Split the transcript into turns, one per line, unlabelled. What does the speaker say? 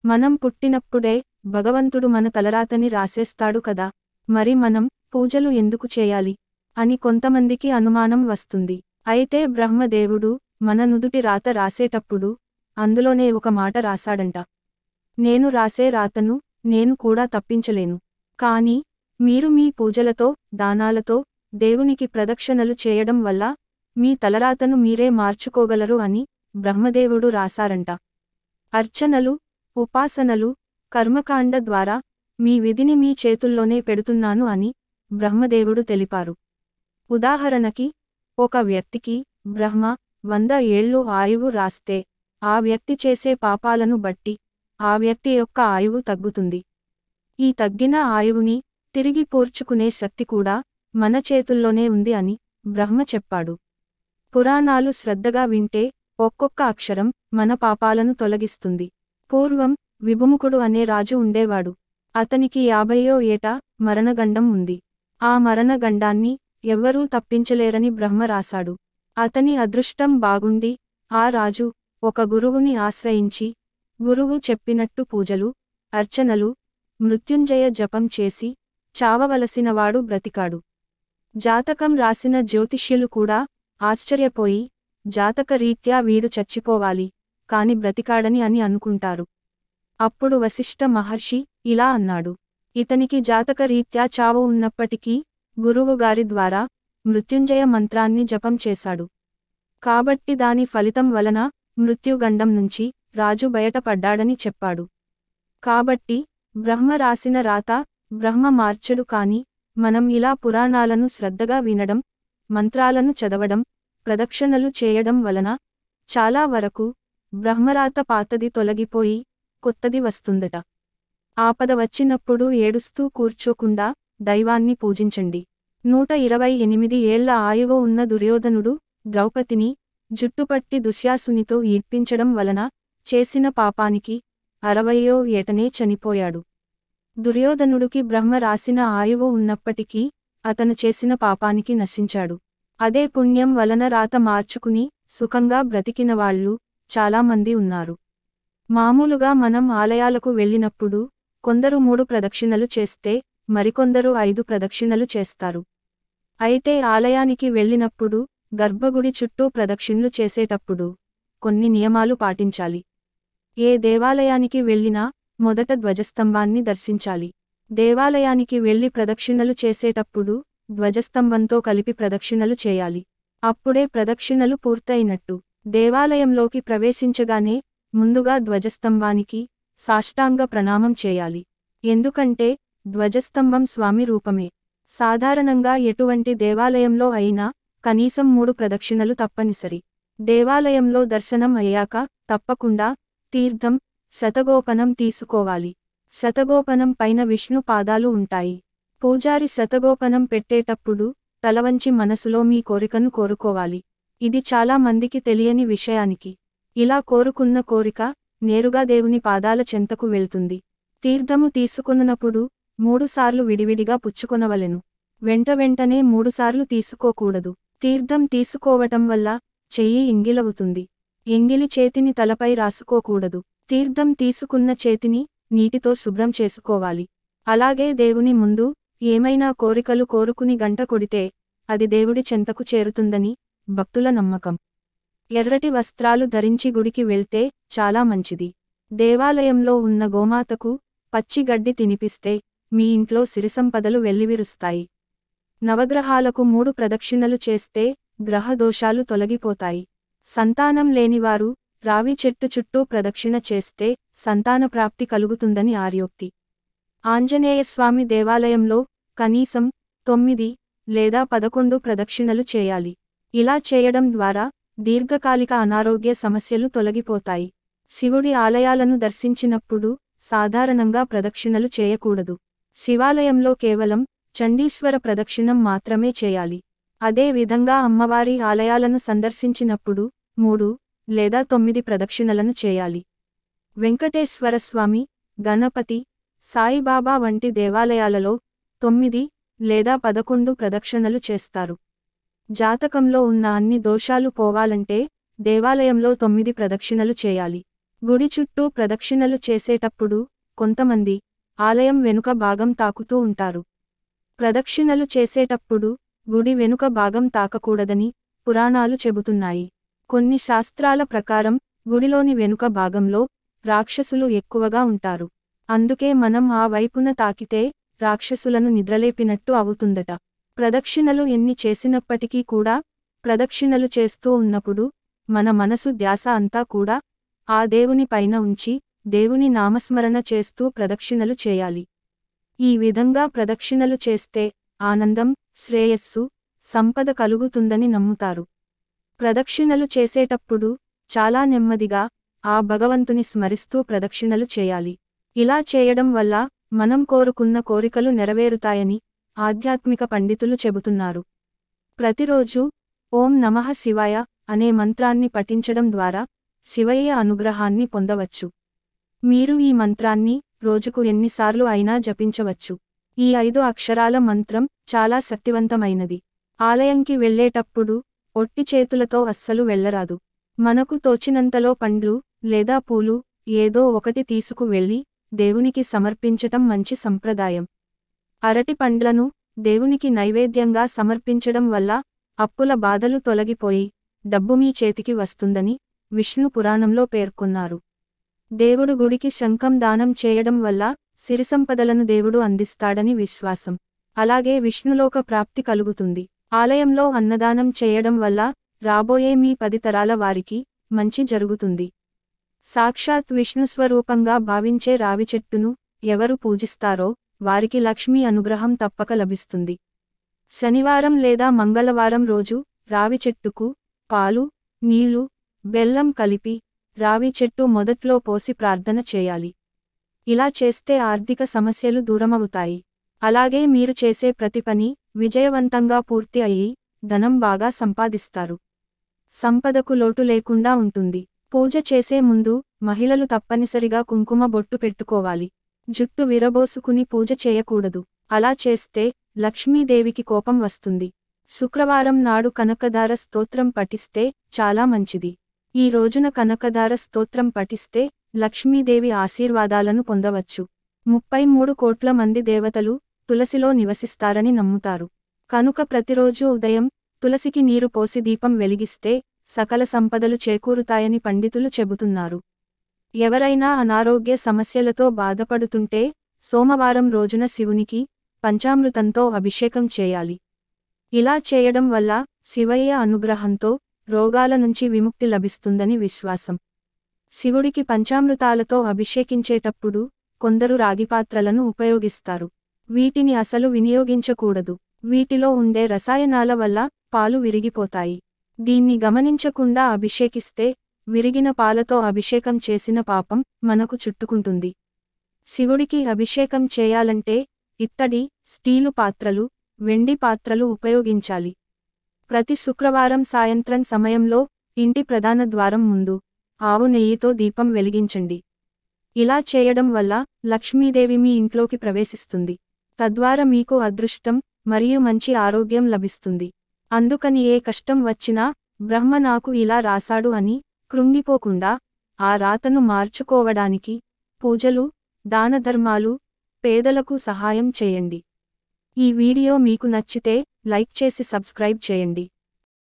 మనం పుట్టినప్పుడే భగవంతుడు మన తలరాతని రాసేస్తాడు కదా, మరి మనం పూజలు ఎందుకు చేయాలి అని కొంతమందికి అనుమానం వస్తుంది. అయితే బ్రహ్మదేవుడు మన నుదుటి రాత రాసేటప్పుడు అందులోనే ఒక మాట రాశాడంట. నేను రాసే రాతను నేను కూడా తప్పించలేను. కానీ మీరు మీ పూజలతో, దానాలతో దేవునికి ప్రదక్షిణలు చేయడం వల్ల మీ తలరాతను మీరే మార్చుకోగలరు అని బ్రహ్మదేవుడు రాశారంట. అర్చనలు, ఉపాసనలు, కర్మకాండ ద్వారా మీ విధిని మీ చేతుల్లోనే పెడుతున్నాను అని బ్రహ్మదేవుడు తెలిపారు. ఉదాహరణకి, ఒక వ్యక్తికి బ్రహ్మ 100 ఏళ్ళు ఆయువు రాస్తే ఆ వ్యక్తి చేసే పాపాలను బట్టి ఆ వ్యక్తి యొక్క ఆయువు తగ్గుతుంది. ఈ తగ్గిన ఆయువుని తిరిగి పూడ్చుకునే శక్తి కూడా మన చేతుల్లోనే ఉంది అని బ్రహ్మ చెప్పాడు. పురాణాలు శ్రద్ధగా వింటే ఒక్కొక్క అక్షరం మన పాపాలను తొలగిస్తుంది. పూర్వం విభుముఖుడు అనే రాజు ఉండేవాడు. అతనికి 50వ ఏట మరణగండం ఉంది. ఆ మరణగండాన్ని ఎవ్వరూ తప్పించలేరని బ్రహ్మ రాశాడు. అతని అదృష్టం బాగుండి ఆ రాజు ఒక గురువుని ఆశ్రయించి గురువు చెప్పినట్టు పూజలు, అర్చనలు, మృత్యుంజయ జపం చేసి చావవలసినవాడు బ్రతికాడు. జాతకం రాసిన జ్యోతిష్యులు కూడా ఆశ్చర్యపోయి జాతకరీత్యా వీడు చచ్చిపోవాలి కాని బ్రతికాడని అని అనుకుంటారు. అప్పుడు వశిష్ఠ మహర్షి ఇలా అన్నాడు, ఇతనికి జాతకరీత్యా చావు ఉన్నప్పటికీ గురువుగారి ద్వారా మృత్యుంజయ మంత్రాన్ని జపం చేశాడు. కాబట్టి దాని ఫలితం వలన మృత్యుగండం నుంచి రాజు బయటపడ్డాడని చెప్పాడు. కాబట్టి బ్రహ్మ రాసిన రాత బ్రహ్మ మార్చడు. కాని మనం ఇలా పురాణాలను శ్రద్ధగా వినడం, మంత్రాలను చదవడం, ప్రదక్షిణలు చేయడం వలన చాలా వరకు బ్రహ్మరాత పాతది తొలగిపోయి కొత్తది వస్తుందట. ఆపద వచ్చినప్పుడు ఏడుస్తూ కూర్చోకుండా దైవాన్ని పూజించండి. 128 ఏళ్ల ఆయువు ఉన్న దుర్యోధనుడు ద్రౌపదిని జుట్టుపట్టి దుశ్శాసునితో ఈడ్పించడం వలన చేసిన పాపానికి 60వ ఏటనే చనిపోయాడు. దుర్యోధనుడికి బ్రహ్మ రాసిన ఆయువు ఉన్నప్పటికీ అతను చేసిన పాపానికి నశించాడు. అదే పుణ్యం వలన రాత మార్చుకుని సుఖంగా బ్రతికినవాళ్ళు చాలామంది ఉన్నారు. మామూలుగా మనం ఆలయాలకు వెళ్ళినప్పుడు కొందరు 3 ప్రదక్షిణలు చేస్తే మరికొందరు 5 ప్రదక్షిణలు చేస్తారు. అయితే ఆలయానికి వెళ్ళినప్పుడు గర్భగుడి చుట్టూ ప్రదక్షిణలు చేసేటప్పుడు కొన్ని నియమాలు పాటించాలి. ఏ దేవాలయానికి వెళ్ళినా మొదట ధ్వజస్తంభాన్ని దర్శించాలి. దేవాలయానికి వెళ్లి ప్రదక్షిణలు చేసేటప్పుడు ధ్వజస్తంభంతో కలిపి ప్రదక్షిణలు చేయాలి. అప్పుడే ప్రదక్షిణలు పూర్తయినట్టు. దేవాలయంలోకి ప్రవేశించగానే ముందుగా ధ్వజస్తంభానికి సాష్టాంగ ప్రణామం చేయాలి. ఎందుకంటే ధ్వజస్తంభం స్వామి రూపమే. సాధారణంగా ఎటువంటి దేవాలయంలో అయినా కనీసం 3 ప్రదక్షిణలు తప్పనిసరి. దేవాలయంలో దర్శనం అయ్యాక తప్పకుండా తీర్థం, శతగోపనం తీసుకోవాలి. శతగోపనం పైన విష్ణు పాదాలు ఉంటాయి. పూజారి శతగోపనం పెట్టేటప్పుడు తలవంచి మనసులో మీ కోరికను కోరుకోవాలి. ఇది చాలా మందికి తెలియని విషయానికి ఇలా కోరుకున్న కోరిక నేరుగా దేవుని పాదాల చెంతకు వెళ్తుంది. తీర్థము తీసుకొనున్నప్పుడు 3 సార్లు విడివిడిగా పుచ్చుకొనవలెను. వెంటనే 3 సార్లు తీసుకోకూడదు. తీర్థం తీసుకోవటం వల్ల చెయ్యి ఎంగిలవుతుంది. ఎంగిలి చేతిని తలపై రాసుకోకూడదు. తీర్థం తీసుకున్న చేతిని నీటితో శుభ్రం చేసుకోవాలి. అలాగే దేవుని ముందు ఏమైనా కోరికలు కోరుకుని గంట కొడితే అది దేవుడి చెంతకు చేరుతుందని భక్తుల నమ్మకం. ఎర్రటి వస్త్రాలు ధరించి గుడికి వెళ్తే చాలా మంచిది. దేవాలయంలో ఉన్న గోమాతకు పచ్చి గడ్డి తినిపిస్తే మీ ఇంట్లో సిరిసంపదలు వెల్లివిరుస్తాయి. నవగ్రహాలకు 3 ప్రదక్షిణలు చేస్తే గ్రహ దోషాలు తొలగిపోతాయి. సంతానం లేనివారు రావి చెట్టు చుట్టూ ప్రదక్షిణ చేస్తే సంతాన ప్రాప్తి కలుగుతుందని ఆర్యోక్తి. ఆంజనేయస్వామి దేవాలయంలో కనీసం 9 లేదా 11 ప్రదక్షిణలు చేయాలి. ఇలా చేయడం ద్వారా దీర్ఘకాలిక అనారోగ్య సమస్యలు తొలగిపోతాయి. శివుడి ఆలయాలను దర్శించినప్పుడు సాధారణంగా ప్రదక్షిణలు చేయకూడదు. శివాలయంలో కేవలం చండీశ్వర ప్రదక్షిణం మాత్రమే చేయాలి. అదే విధంగా అమ్మవారి ఆలయాలను సందర్శించినప్పుడు 3 లేదా 9 ప్రదక్షిణలను చేయాలి. వెంకటేశ్వరస్వామి, గణపతి, సాయిబాబా వంటి దేవాలయాలలో 9 లేదా 11 ప్రదక్షిణలు చేస్తారు. జాతకంలో ఉన్న అన్ని దోషాలు పోవాలంటే దేవాలయంలో 9 ప్రదక్షిణలు చేయాలి. గుడి చుట్టూ ప్రదక్షిణలు చేసేటప్పుడు కొంతమంది ఆలయం వెనుక భాగం తాకుతూ ఉంటారు. ప్రదక్షిణలు చేసేటప్పుడు గుడి వెనుక భాగం తాకకూడదని పురాణాలు చెబుతున్నాయి. కొన్ని శాస్త్రాల ప్రకారం గుడిలోని వెనుక భాగంలో రాక్షసులు ఎక్కువగా ఉంటారు. అందుకే మనం ఆ వైపున తాకితే రాక్షసులను నిద్రలేపినట్టు అవుతుందట. ప్రదక్షిణలు ఎన్ని చేసినప్పటికీ కూడా ప్రదక్షిణలు చేస్తూ ఉన్నప్పుడు మన మనసు ధ్యాస అంతా కూడా ఆ దేవుని పైన ఉంచి దేవుని నామస్మరణ చేస్తూ ప్రదక్షిణలు చేయాలి. ఈ విధంగా ప్రదక్షిణలు చేస్తే ఆనందం, శ్రేయస్సు, సంపద కలుగుతుందని నమ్ముతారు. ప్రదక్షిణలు చేసేటప్పుడు చాలా నెమ్మదిగా ఆ భగవంతుని స్మరిస్తూ ప్రదక్షిణలు చేయాలి. ఇలా చేయడం వల్ల మనం కోరుకున్న కోరికలు నెరవేరుతాయని ఆధ్యాత్మిక పండితులు చెబుతున్నారు. ప్రతిరోజు ఓం నమః శివాయ అనే మంత్రాన్ని పఠించడం ద్వారా శివయ్య అనుగ్రహాన్ని పొందవచ్చు. మీరు ఈ మంత్రాన్ని రోజుకు ఎన్నిసార్లు అయినా జపించవచ్చు. ఈ 5 అక్షరాల మంత్రం చాలా శక్తివంతమైనది. ఆలయంకి వెళ్ళేటప్పుడు ఒట్టి చేతులతో అస్సలు వెళ్ళరాదు. మనకు తోచినంతలో పండ్లు లేదా పూలు ఏదో ఒకటి తీసుకు వెళ్ళి దేవునికి సమర్పించటం మంచి సంప్రదాయం. అరటి పండ్లను దేవునికి నైవేద్యంగా సమర్పించడం వల్ల అప్పుల బాధలు తొలగిపోయి డబ్బు మీ చేతికి వస్తుందని విష్ణు పురాణంలో పేర్కొన్నారు. దేవుడు గుడికి శంఖం దానం చేయడం వల్ల సిరిసంపదలను దేవుడు అందిస్తాడని విశ్వాసం. అలాగే విష్ణులోక ప్రాప్తి కలుగుతుంది. ఆలయంలో అన్నదానం చేయడం వల్ల రాబోయే మీ 10 తరాల వారికి మంచి జరుగుతుంది. సాక్షాత్ విష్ణు స్వరూపంగా భావించే రావి చెట్టును ఎవరు పూజిస్తారో వారికి లక్ష్మీ అనుగ్రహం తప్పక లభిస్తుంది. శనివారం లేదా మంగళవారం రోజు రావి చెట్టుకు పాలు, నీళ్లు, బెల్లం కలిపి రావి చెట్టు మొదట్లో పోసి ప్రార్థన చేయాలి. ఇలా చేస్తే ఆర్థిక సమస్యలు దూరమవుతాయి. అలాగే మీరు చేసే ప్రతి పని విజయవంతంగా పూర్తి అయ్యి ధనం బాగా సంపాదిస్తారు. సంపదకు లోటు లేకుండా ఉంటుంది. పూజ చేసే ముందు మహిళలు తప్పనిసరిగా కుంకుమ బొట్టు పెట్టుకోవాలి. జుట్టు విరబోసుకుని పూజ చేయకూడదు. అలా చేస్తే లక్ష్మీదేవికి కోపం వస్తుంది. శుక్రవారం నాడు కనకదార స్తోత్రం పఠిస్తే చాలా మంచిది. ఈ రోజున కనకదార స్తోత్రం పఠిస్తే లక్ష్మీదేవి ఆశీర్వాదాలను పొందవచ్చు. 33 కోట్ల మంది దేవతలు తులసిలో నివసిస్తారని నమ్ముతారు. కనుక ప్రతిరోజు ఉదయం తులసికి నీరు పోసి దీపం వెలిగిస్తే సకల సంపదలు చేకూరుతాయని పండితులు చెబుతున్నారు. ఎవరైనా అనారోగ్య సమస్యలతో బాధపడుతుంటే సోమవారం రోజున శివునికి పంచామృతంతో అభిషేకం చేయాలి. ఇలా చేయడం వల్ల శివయ్య అనుగ్రహంతో రోగాల నుంచి విముక్తి లభిస్తుందని విశ్వాసం. శివుడికి పంచామృతాలతో అభిషేకించేటప్పుడు కొందరు రాగిపాత్రలను ఉపయోగిస్తారు. వీటిని అసలు వినియోగించకూడదు. వీటిలో ఉండే రసాయనాల వల్ల పాలు విరిగిపోతాయి. దీన్ని గమనించకుండా అభిషేకిస్తే విరిగిన పాలతో అభిషేకం చేసిన పాపం మనకు చుట్టుకుంటుంది. శివుడికి అభిషేకం చేయాలంటే ఇత్తడి, స్టీలు పాత్రలు, వెండి పాత్రలు ఉపయోగించాలి. ప్రతి శుక్రవారం సాయంత్రం సమయంలో ఇంటి ప్రధాన ద్వారం ముందు ఆవు నెయ్యితో దీపం వెలిగించండి. ఇలా చేయడం వల్ల లక్ష్మీదేవి మీ ఇంట్లోకి ప్రవేశిస్తుంది. తద్వారా మీకు అదృష్టం మరియు మంచి ఆరోగ్యం లభిస్తుంది. అందుకని ఏ కష్టం వచ్చినా బ్రహ్మ నాకు ఇలా రాశాడు అని కృంగిపోకుండా ఆ రాతను మార్చుకోవడానికి పూజలు, దానధర్మాలు, పేదలకు సహాయం చేయండి. ఈ వీడియో మీకు నచ్చితే లైక్ చేసి సబ్స్క్రైబ్ చేయండి.